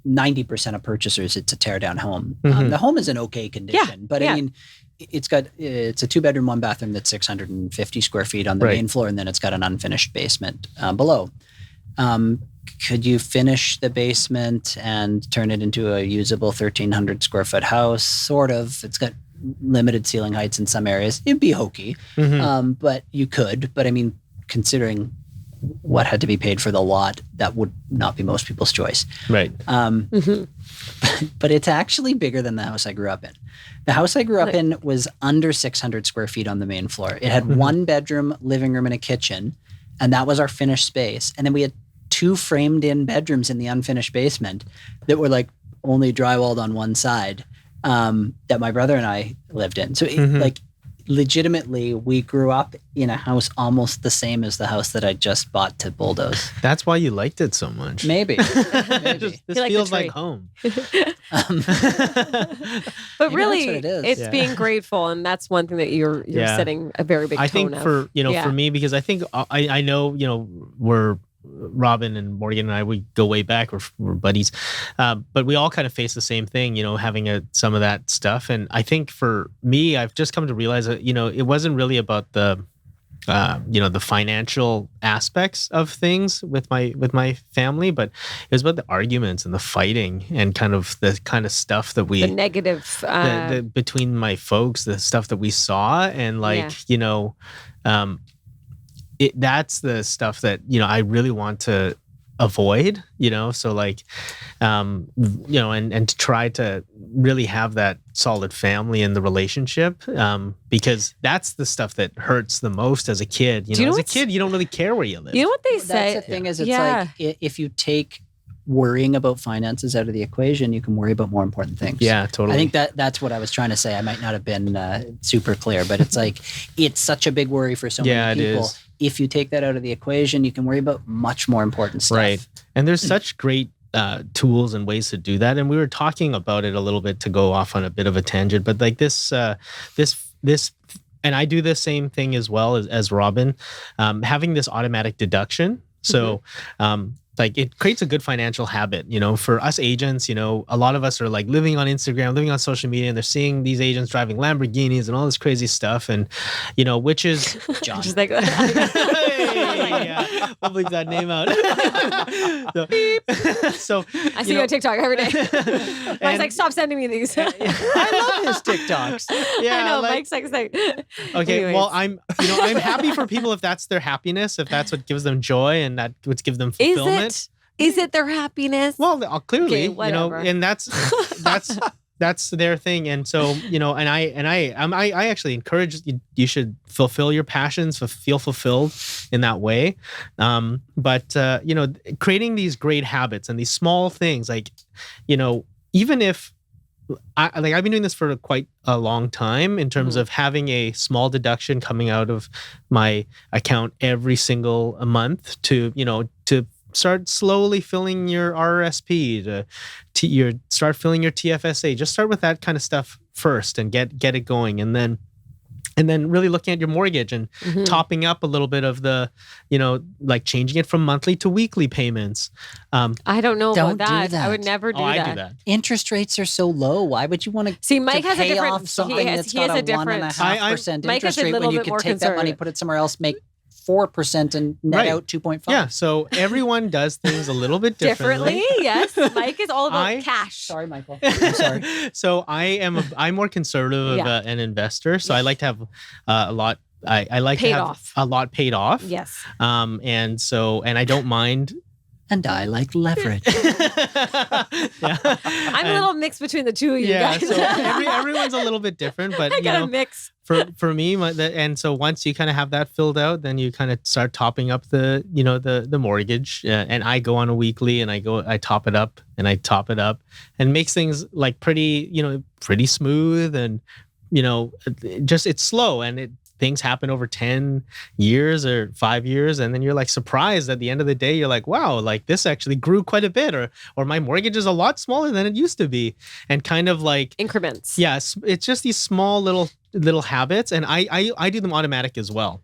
90% of purchasers, it's a tear down home. Mhm. The home is in okay condition, but yeah. I mean, it's a 2-bedroom, 1-bathroom that's 650 square feet on the Right. main floor, and then it's got an unfinished basement below. Could you finish the basement and turn it into a usable 1,300 square foot house? Sort of. It's got limited ceiling heights in some areas. It'd be hokey, but you could. But I mean, considering what had to be paid for the lot, that would not be most people's choice. Right. But it's actually bigger than the house I grew up in. The house I grew up in was under 600 square feet on the main floor. It had 1 bedroom, living room, and a kitchen, and that was our finished space. And then we had 2 framed-in bedrooms in the unfinished basement that were like only drywalled on one side that my brother and I lived in. So legitimately, we grew up in a house almost the same as the house that I just bought to bulldoze. That's why you liked it so much. Maybe. This You like the feels tree. like home. But Maybe really, that's what it is. it's Yeah. being grateful, and that's one thing that you're Yeah. setting a very big I tone think of. for Yeah. for me, because I think I know we're Robin and Morgan and I, we go way back. We're buddies, but we all kind of face the same thing. Having some of that stuff, and I think for me, I've just come to realize that it wasn't really about the the financial aspects of things with my family, but it was about the arguments and the fighting and kind of stuff that we the negative. the between my folks, the stuff that we saw, and that's the stuff that I really want to avoid. So and to try to really have that solid family in the relationship, because that's the stuff that hurts the most as a kid. Do you know as a what's- kid, you don't really care where you live. You know what they say? That's the thing is, it's Yeah. like if you take worrying about finances out of the equation, you can worry about more important things. Yeah, totally. I think that's what I was trying to say. I might not have been super clear, but it's like it's such a big worry for so Yeah, many it people. is. If you take that out of the equation, you can worry about much more important stuff. Right. And there's such great tools and ways to do that. And we were talking about it a little bit to go off on a bit of a tangent, but like this, and I do the same thing as well as Robin, having this automatic deduction. So, it creates a good financial habit, for us agents. A lot of us are like living on Instagram, living on social media, and they're seeing these agents driving Lamborghinis and all this crazy stuff. And, which is John. Just like, yeah, we'll leave that name out. so I see you on TikTok every day. Mike's And- like, stop sending me these. I love his TikToks. yeah, I know. like- Mike's like, okay, Anyways. well, I'm happy for people if that's their happiness, if that's what gives them joy and that what gives them fulfillment. Is it their happiness? Well, clearly, Okay, whatever. and that's their thing. And so, and I actually encourage you should fulfill your passions, feel fulfilled in that way. But creating these great habits and these small things, even if I've been doing this for quite a long time in terms of having a small deduction coming out of my account every single month to start slowly filling your RRSP, start filling your TFSA. Just start with that kind of stuff first and get it going, and then really looking at your mortgage and topping up a little bit of the, changing it from monthly to weekly payments. I don't know Don't about do that. that. I would never do I that. do that. Interest rates are so low. Why would you want to See, Mike has a pay different. off something that's he has got a a different. 1.5% Mike interest is a rate little when you bit could more take that money, conservative. put it somewhere else, make 4% and net Right. out 2.5? Yeah, so everyone does things a little bit differently. Yes, Mike is all about cash. Sorry, Michael. I'm sorry. So I'm more conservative of Yeah. an investor. So I like to have a lot. I like Paid to have off. a lot paid off. Yes. And I don't mind. And I like leverage. Yeah. I'm a little mixed between the two of you Yeah, guys. so everyone's a little bit different, but I got a mix. for me, and so once you kind of have that filled out, then you kind of start topping up the the mortgage, and I go on a weekly, and I top it up, and I top it up, and makes things like pretty smooth, and just it's slow, and things happen over 10 years or 5 years, and then you're like surprised at the end of the day. You're like, wow, like this actually grew quite a bit, or my mortgage is a lot smaller than it used to be, and kind of like Increments. yes, it's just these small little habits, and I do them automatic as well,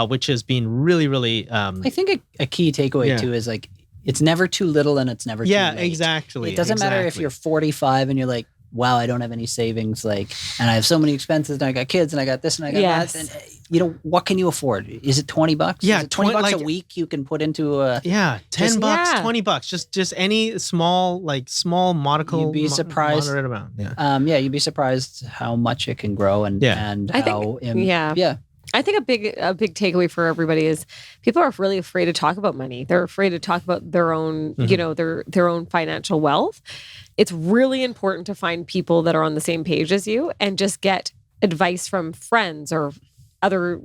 which has been really I think a key takeaway too is like it's never too little and it's never too late. exactly. It doesn't matter if you're 45 and you're like, wow, I don't have any savings, like, and I have so many expenses, and I got kids, and I got this, and I got Yes. that, and what can you afford? Is it $20? Yeah, Is it $20 like- a week you can put into a? Yeah, $10, Yeah. $20, just any small modicum. You'd be surprised. Moderate amount. Yeah. You'd be surprised how much it can grow, and Yeah. and I think- how yeah. I think a big takeaway for everybody is people are really afraid to talk about money. They're afraid to talk about their own, their own financial wealth. It's really important to find people that are on the same page as you and just get advice from friends or other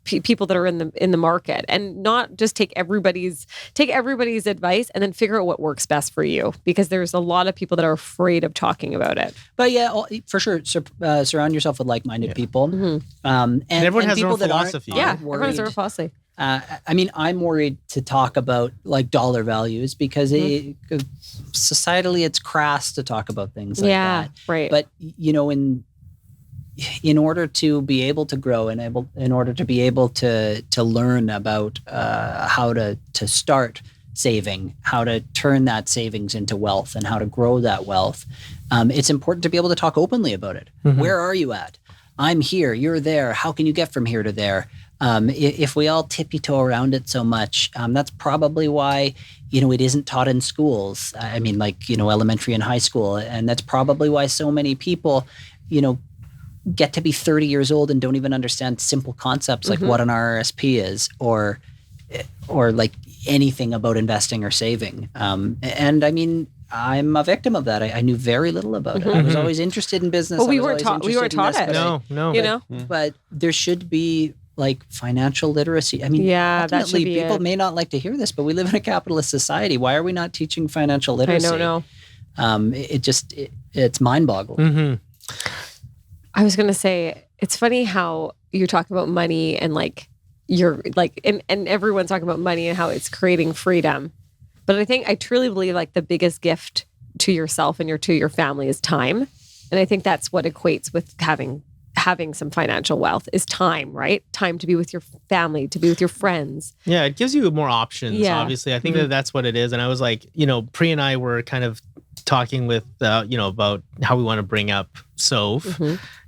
people that are in the market, and not just take everybody's advice and then figure out what works best for you, because there's a lot of people that are afraid of talking about it. But yeah, for sure, surround yourself with like-minded people. And everyone has their people own that aren't- philosophy. Yeah, aren't everyone's worried. their philosophy. I mean, I'm worried to talk about like dollar values because societally it's crass to talk about things like Yeah, that. right. But in order to be able to grow and in order to be able to learn about how to start saving, how to turn that savings into wealth, and how to grow that wealth, it's important to be able to talk openly about it. Where are you at? I'm here. You're there. How can you get from here to there? If we all tippy-toe around it so much, that's probably why, it isn't taught in schools. I mean, elementary and high school. And that's probably why so many people, get to be 30 years old and don't even understand simple concepts like what an RRSP is or like anything about investing or saving. And I mean, I'm a victim of that. I knew very little about it. I was always interested in business. Well, we I was weren't always taught interested in it. this, but No. but there should be like financial literacy. I mean, Yeah, that should ultimately, be people it. may not like to hear this, but we live in a capitalist society. Why are we not teaching financial literacy? I don't know. It's mind-boggling. I was gonna say, it's funny how you talk about money and like you're like, and everyone's talking about money and how it's creating freedom. But I truly believe like the biggest gift to yourself and to your family is time. And I think that's what equates with having some financial wealth is time, right? Time to be with your family, to be with your friends. Yeah, it gives you more options. Yeah. Obviously, I think that's what it is. And I was like, Pri and I were kind of talking with, about how we want to bring up Soph.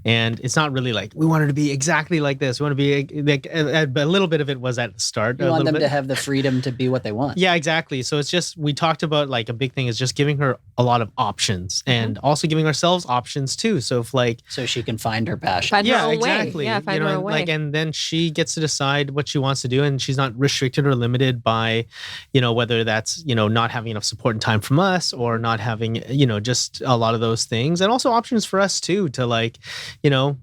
And it's not really like we want her to be exactly like this. We want to be like a little bit of it was at the start. You want them to have the freedom to be what they want. Yeah, exactly. So it's just, we talked about like a big thing is just giving her a lot of options and also giving ourselves options too. So if like, so she can find her passion. Find her own exactly. way. Yeah, find her own way. Like, and then she gets to decide what she wants to do, and she's not restricted or limited by, whether that's, not having enough support and time from us or not having, just a lot of those things, and also options for us too, to like,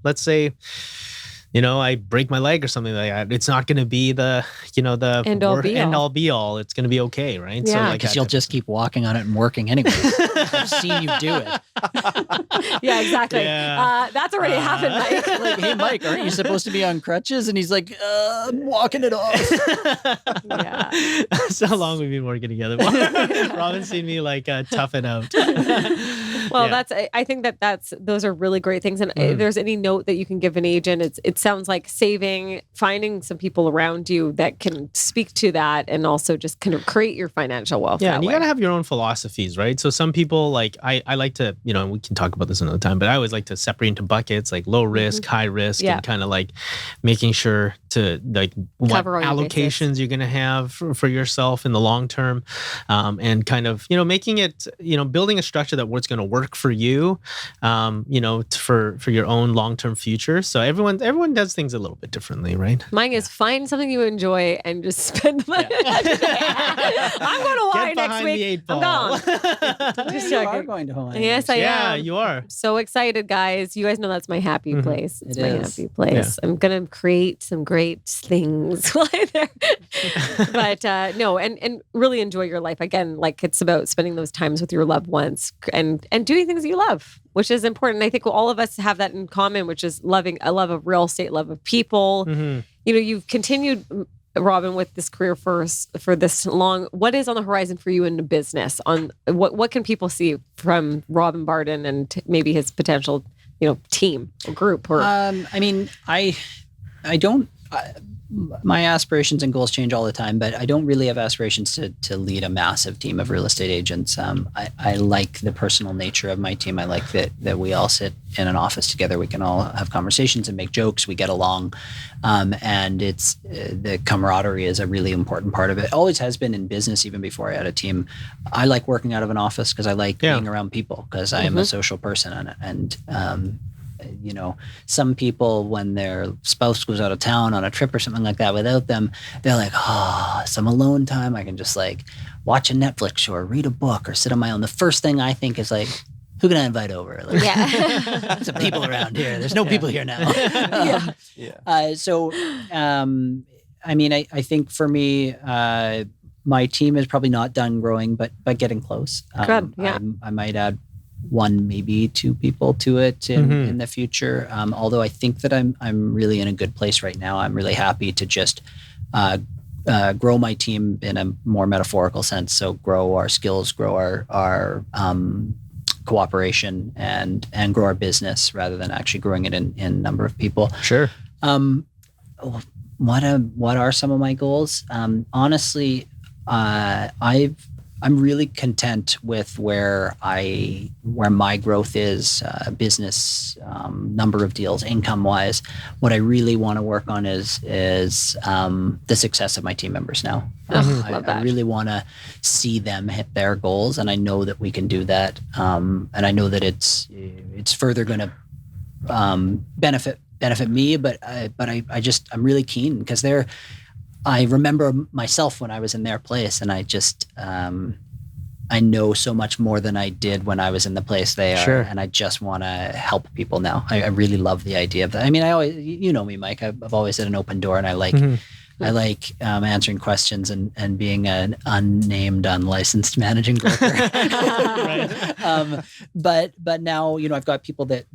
let's say, I break my leg or something like that. It's not going to be the, the End all be all. It's going to be okay, right? Yeah. So like, Because you'll just keep walking on it and working anyway. I've seen you do it. Yeah, exactly. Yeah. That's already happened, Mike. Like, hey, Mike, aren't you supposed to be on crutches? And he's like, I'm walking it off. Yeah. That's how long we've been working together. Robin's seen me like tough it out. Well, Yeah. I think those are really great things. And if there's any note that you can give an agent, it sounds like saving, finding some people around you that can speak to that and also just kind of create your financial wealth. Yeah, that and you way. gotta have your own philosophies, right? So some people like I like to, and we can talk about this another time, but I always like to separate into buckets, like low risk, high risk, Yeah. and kind of like making sure to like what Cover all your allocations bases. you're gonna have for yourself in the long term, and kind of making it building a structure that what's gonna work for you, for your own long term future. So everyone does things a little bit differently, right? Mine is find something you enjoy and just spend money. I'm going to Hawaii Get next behind the week. 8 I'm ball. gone. Just You are joking. going to Hawaii. Yes, I Yeah, am. you are. So excited, guys. You guys know that's my happy place. It's It my is. happy place. I'm going to create some great things while I'm there. But no, and really enjoy your life. Again, like it's about spending those times with your loved ones and doing things you love, which is important. I think all of us have that in common, which is a love of real estate, love of people. You've continued, Robin, with this career for this long. What is on the horizon for you in the business? On what can people see from Robin Bardon and maybe his potential, team or group? Or I mean, I don't my aspirations and goals change all the time, but I don't really have aspirations to lead a massive team of real estate agents. I like the personal nature of my team. I like that we all sit in an office together. We can all have conversations and make jokes. We get along. And it's the camaraderie is a really important part of it. It always has been in business, even before I had a team. I like working out of an office because I like being around people, because I am a social person. And you know, some people, when their spouse goes out of town on a trip or something like that without them, they're like, oh, some alone time. I can just like watch a Netflix show or read a book or sit on my own. The first thing I think is like, who can I invite over? Like, some people around here. There's no people here now. I mean, I think for me, my team is probably not done growing, but getting close. Good. Yeah. I might add 1, maybe 2 people to it in the future. Although I think that I'm really in a good place right now. I'm really happy to just grow my team in a more metaphorical sense. So grow our skills, grow our cooperation, and grow our business rather than actually growing it in number of people. Sure. What are some of my goals? Honestly, I'm really content with where my growth is, business, number of deals, income wise. What I really want to work on is the success of my team members now. I really want to see them hit their goals, and I know that we can do that. And I know that it's further going to benefit me, but I'm really keen because I remember myself when I was in their place, and I just, I know so much more than I did when I was in the place they are. Sure. And I just want to help people now. I really love the idea of that. I mean, I always, you know me, Mike, I've always had an open door, and I like answering questions and being an unnamed, unlicensed managing broker. But now, you know, I've got people that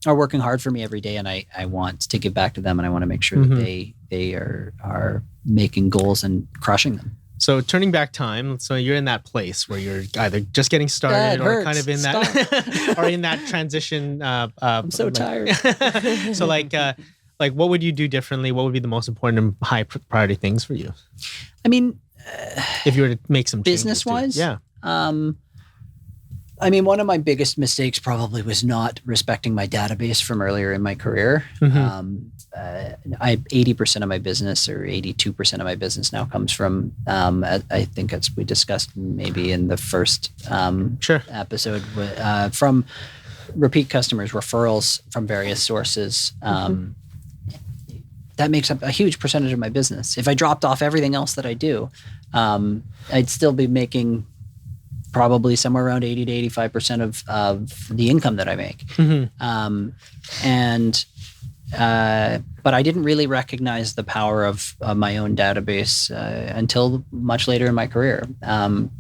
are working hard for me every day, and I want to give back to them, and I want to make sure that they are making goals and crushing them. So turning back time, so you're in that place where you're either just getting started or kind of in that or in that transition. I'm so tired. So like what would you do differently? What would be the most important and high priority things for you? I mean, if you were to make some changes business-wise, yeah. I mean, one of my biggest mistakes probably was not respecting my database from earlier in my career. 80% of my business, or 82% of my business now, comes from, I think as we discussed maybe in the first episode, from repeat customers, referrals from various sources. That makes up a huge percentage of my business. If I dropped off everything else that I do, I'd still be making probably somewhere around 80 to 85% of the income that I make. But I didn't really recognize the power of my own database until much later in my career. And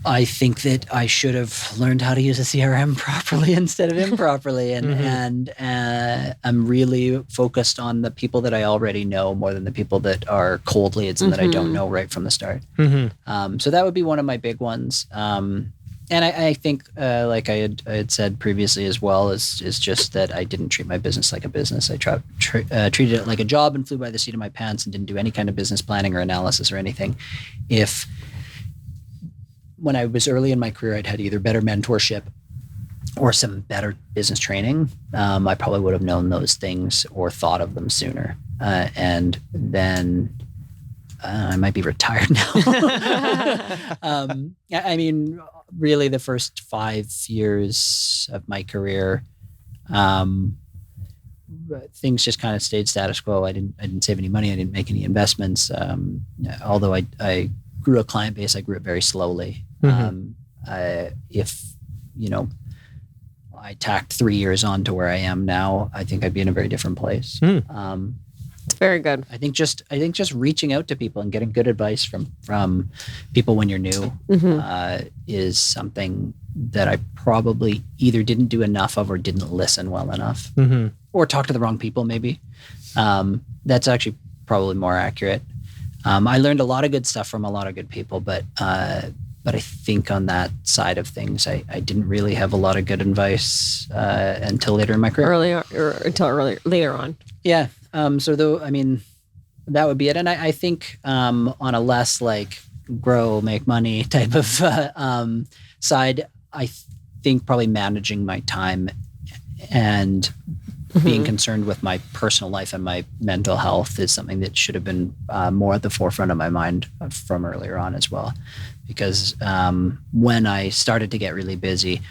I think that I should have learned how to use a CRM properly instead of improperly. And I'm really focused on the people that I already know more than the people that are cold leads and that I don't know right from the start. So that would be one of my big ones. And I think, like I had said previously as well, is just that I didn't treat my business like a business. I treated it like a job and flew by the seat of my pants and didn't do any kind of business planning or analysis or anything. When I was early in my career, I'd had either better mentorship or some better business training, I probably would have known those things or thought of them sooner. And then I might be retired now. I mean, really the first 5 years of my career, things just kind of stayed status quo. I didn't save any money. I didn't make any investments. Although I grew a client base, I grew it very slowly. If, you know, I tacked 3 years on to where I am now, I think I'd be in a very different place. It's very good. I think just reaching out to people and getting good advice from people when you're new is something that I probably either didn't do enough of or didn't listen well enough, or talk to the wrong people maybe. That's actually probably more accurate. I learned a lot of good stuff from a lot of good people, but But I think on that side of things, I didn't really have a lot of good advice until later in my career. Later on. Yeah. So though, I mean, that would be it. And I think on a less like grow, make money type of side, I think probably managing my time and being concerned with my personal life and my mental health is something that should have been more at the forefront of my mind from earlier on as well. Because when I started to get really busy,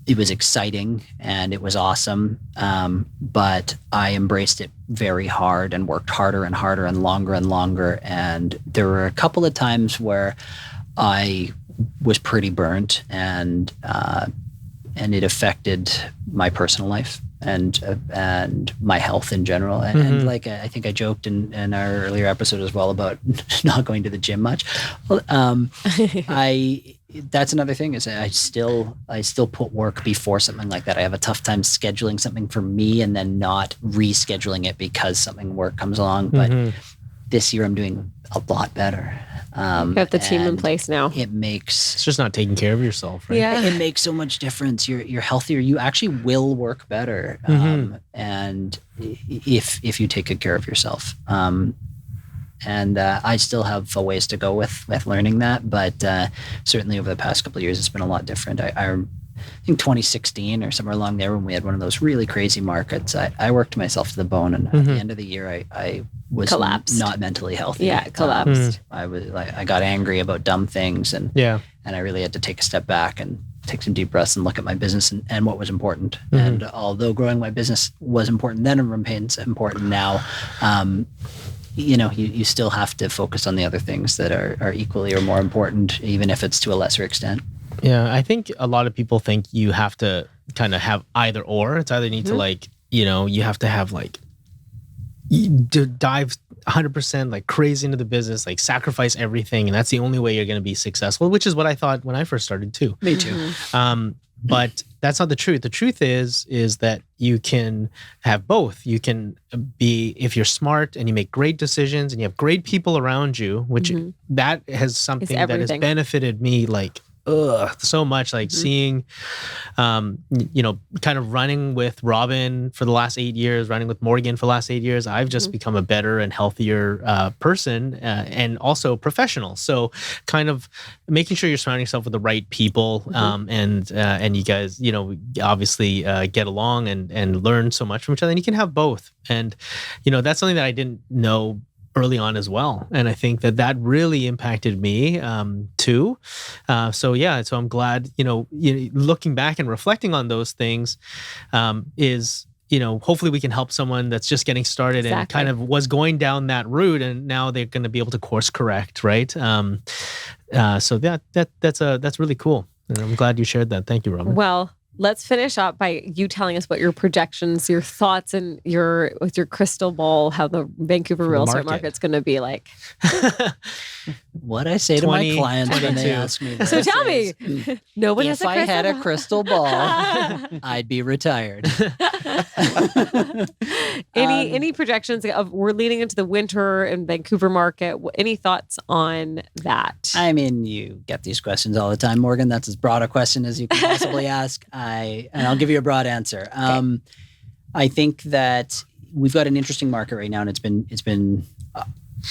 it was exciting and it was awesome. But I embraced it very hard and worked harder and harder and longer. And there were a couple of times where I was pretty burnt and it affected my personal life and my health in general. And like I think I joked in our earlier episode as well about not going to the gym much. That's another thing is I still put work before something like that. I have a tough time scheduling something for me and then not rescheduling it because something work comes along. But this year I'm doing a lot better. You have the team in place now. It's just not taking care of yourself, right? Yeah. It makes so much difference. You're healthier. You actually will work better. And if you take good care of yourself. And I still have a ways to go with learning that, but certainly over the past couple of years, it's been a lot different. I think 2016 or somewhere along there when we had one of those really crazy markets, I worked myself to the bone, and at the end of the year, I was collapsed. Not mentally healthy. Yeah, collapsed. I got angry about dumb things, and I really had to take a step back and take some deep breaths and look at my business and what was important. And although growing my business was important then and remains important now, you still have to focus on the other things that are equally or more important, even if it's to a lesser extent. Yeah, I think a lot of people think you have to kind of have either or. It's either need to like, you have to have like, dive 100% like crazy into the business, like sacrifice everything. And that's the only way you're going to be successful, which is what I thought when I first started too. Me too. But that's not the truth. The truth is that you can have both. You can be, if you're smart and you make great decisions and you have great people around you, which that has something that has benefited me like so much, like seeing, kind of running with Robin for the last 8 years, running with Morgan for the last 8 years. I've just become a better and healthier person and also professional. So kind of making sure you're surrounding yourself with the right people and you guys, obviously get along and learn so much from each other, and you can have both. And, that's something that I didn't know early on as well. And I think that really impacted me too. So I'm glad, looking back and reflecting on those things is, hopefully we can help someone that's just getting started and kind of was going down that route, and now they're going to be able to course correct, right? So that's really cool. And I'm glad you shared that. Thank you, Robin. Well, let's finish up by you telling us what your projections, your thoughts, and with your crystal ball, how the Vancouver real estate market's going to be like. What I say to my clients when they ask me this. So tell me, nobody has a crystal ball. If I had a crystal ball, I'd be retired. Any projections of we're leading into the winter in Vancouver market? Any thoughts on that? I mean, you get these questions all the time, Morgan. That's as broad a question as you can possibly ask. And I'll give you a broad answer. Okay. I think that we've got an interesting market right now, and it's been.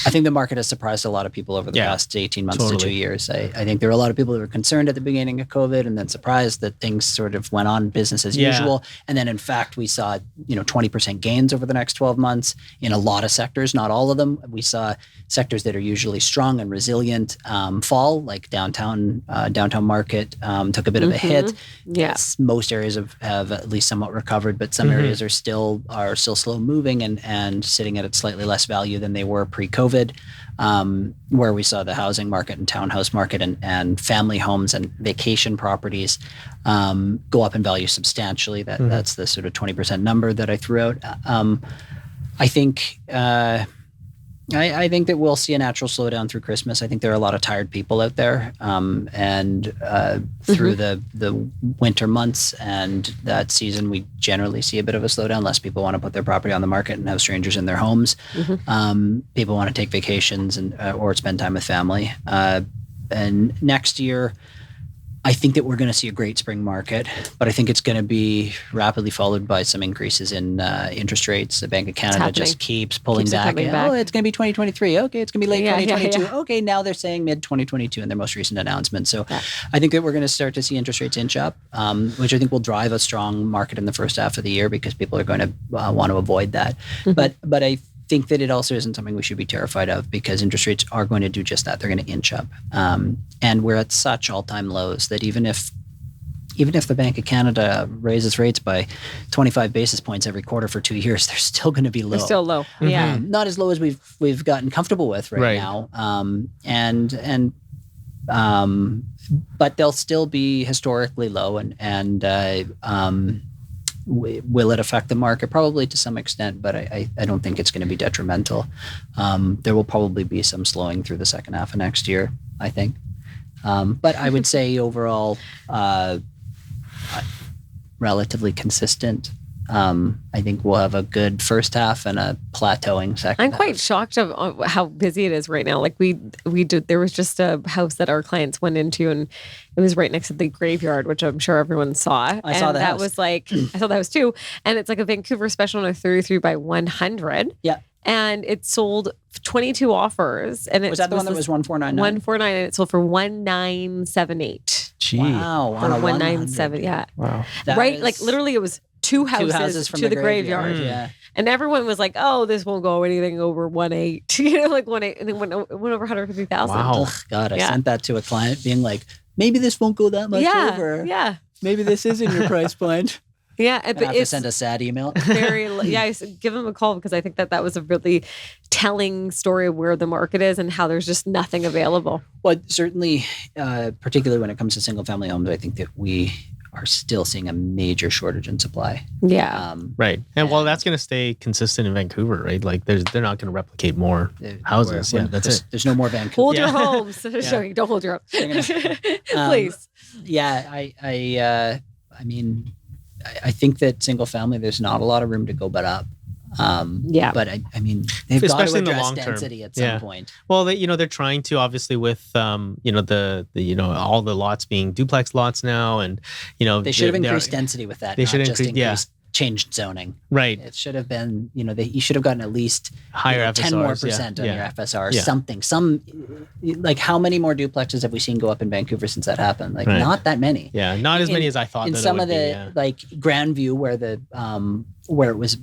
I think the market has surprised a lot of people over the past 18 months to 2 years. I think there were a lot of people that were concerned at the beginning of COVID and then surprised that things sort of went on business as usual. And then in fact, we saw, 20% gains over the next 12 months in a lot of sectors, not all of them. We saw sectors that are usually strong and resilient fall, like downtown market took a bit of a hit. Yes. Most areas have at least somewhat recovered, but some areas are still slow moving and sitting at slightly less value than they were pre-COVID, where we saw the housing market and townhouse market and family homes and vacation properties go up in value substantially. That's the sort of 20% number that I threw out. I think that we'll see a natural slowdown through Christmas. I think there are a lot of tired people out there, and through the winter months and that season, we generally see a bit of a slowdown. Less people want to put their property on the market and have strangers in their homes. People want to take vacations and or spend time with family. and next year, I think that we're going to see a great spring market, but I think it's going to be rapidly followed by some increases in interest rates. The Bank of Canada just keeps pulling back. coming back. Oh, it's going to be 2023. Okay, it's going to be late Yeah, 2022. yeah. Okay, now they're saying mid 2022 in their most recent announcement. So I think that we're going to start to see interest rates inch up, which I think will drive a strong market in the first half of the year because people are going to want to avoid that. But I think that it also isn't something we should be terrified of because interest rates are going to do just that. They're going to inch up. And we're at such all-time lows that even if the Bank of Canada raises rates by 25 basis points every quarter for 2 years, they're still going to be low. They're still low. Yeah. Not as low as we've gotten comfortable with right now. But they'll still be historically low and will it affect the market? Probably to some extent, but I don't think it's going to be detrimental. There will probably be some slowing through the second half of next year, I think. But I would say overall, relatively consistent. I think we'll have a good first half and a plateauing second I'm half. quite shocked of how busy it is right now. Like we did, there was just a house that our clients went into and it was right next to the graveyard, which I'm sure everyone saw. I saw the that house. was like, I saw the house too. And it's like a Vancouver special on a 33 by 100. Yeah. And it sold 22 offers. And it Was that the one that was 1499? 149 and it sold for 1978. Gee. Wow, on a 197, yeah. Wow. That right? is Like literally it was two houses from to the graveyard. Yeah. And everyone was like, "Oh, this won't go anything over 1.8," you know, like 1.8, and then went over 150,000. Wow. Ugh, God, I Yeah. sent that to a client being like, maybe this won't go that much over. Yeah, Maybe this isn't your price point. yeah. I But have to it's send a sad email. very, yeah. I said, give them a call because I think that was a really telling story of where the market is and how there's just nothing available. Well, certainly, particularly when it comes to single family homes, I think that we are still seeing a major shortage in supply. Yeah, Right. And well, that's going to stay consistent in Vancouver, right? Like they're not going to replicate more houses. Yeah, that's it. There's no more Vancouver. hold Yeah. your homes. Sorry, don't hold your homes, please. Yeah, I mean, I think that single family, there's not a lot of room to go but up. Yeah. But I mean, they've got to Especially in the address long term. density at some Yeah. point. Well, they're trying to obviously with the all the lots being duplex lots now, and They should have they're- increased density with that. They not should just increase- yeah. changed zoning. right It should have been, you should have gotten at least higher 10 more FSRs, percent on yeah. your FSR, Yeah. something. Like how many more duplexes have we seen go up in Vancouver since that happened? Like Right. not that many. Yeah, not as many as I thought. In that some it of would the be, yeah. like Grandview where it was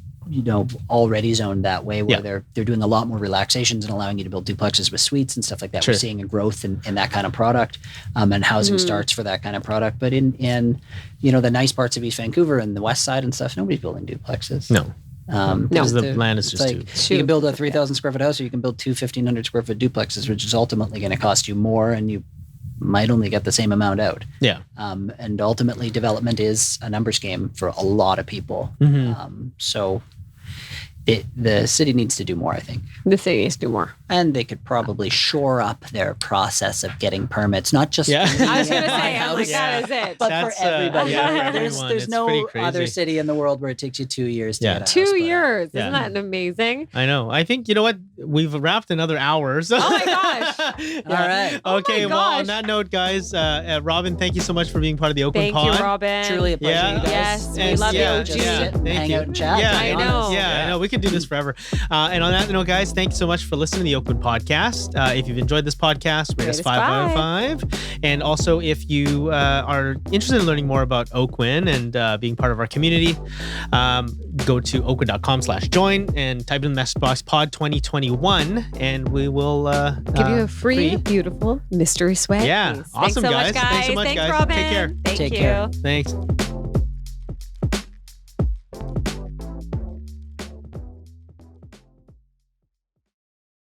already zoned that way, where Yeah. they're doing a lot more relaxations and allowing you to build duplexes with suites and stuff like that. Sure. We're seeing a growth in that kind of product and housing starts for that kind of product. But in the nice parts of East Vancouver and the west side and stuff, nobody's building duplexes. No, because the they're- land is it's just like too. you can build a 3,000 square foot house or you can build two 1,500 square foot duplexes, which is ultimately going to cost you more and you might only get the same amount out. Yeah. And ultimately development is a numbers game for a lot of people. Mhm. So the city needs to do more, I think. The city needs to do more. And they could probably shore up their process of getting permits, not just Yeah. for me I was and gonna my say, I'm like, house, that is it. but That's, for everybody. yeah, for there's everyone. It's no pretty crazy. other city in the world where it takes you 2 years to Yeah. get a house 2 put up. years. Yeah. Isn't that amazing? I know. I think you know what? We've wrapped another hour. So. Oh my gosh. Yeah. All right. Oh my Okay. Well, on gosh. that note, guys, Robin, thank you so much for being part of the Oakland Thank Pod. you, Robin. Truly a pleasure, Yeah. you guys. Yes, we And love yeah, you. Just yeah. sit and Thank hang you. out and chat. Yeah, to be I know. honest. Yeah, I know. We could do this forever. And on that note, guys, thanks so much for listening to the Oakland Podcast. If you've enjoyed this podcast, rate us 5 out of 5. And also, if you are interested in learning more about Oakeyn and being part of our community, go to oakeyn.com/join and type in the message box pod 2021, and we will Give you a free, beautiful mystery swag. Yeah. piece. Awesome, Thanks so guys. much, guys. Thanks so much, Thanks, guys. Robin. Take care. Thank Take you. care. Thanks.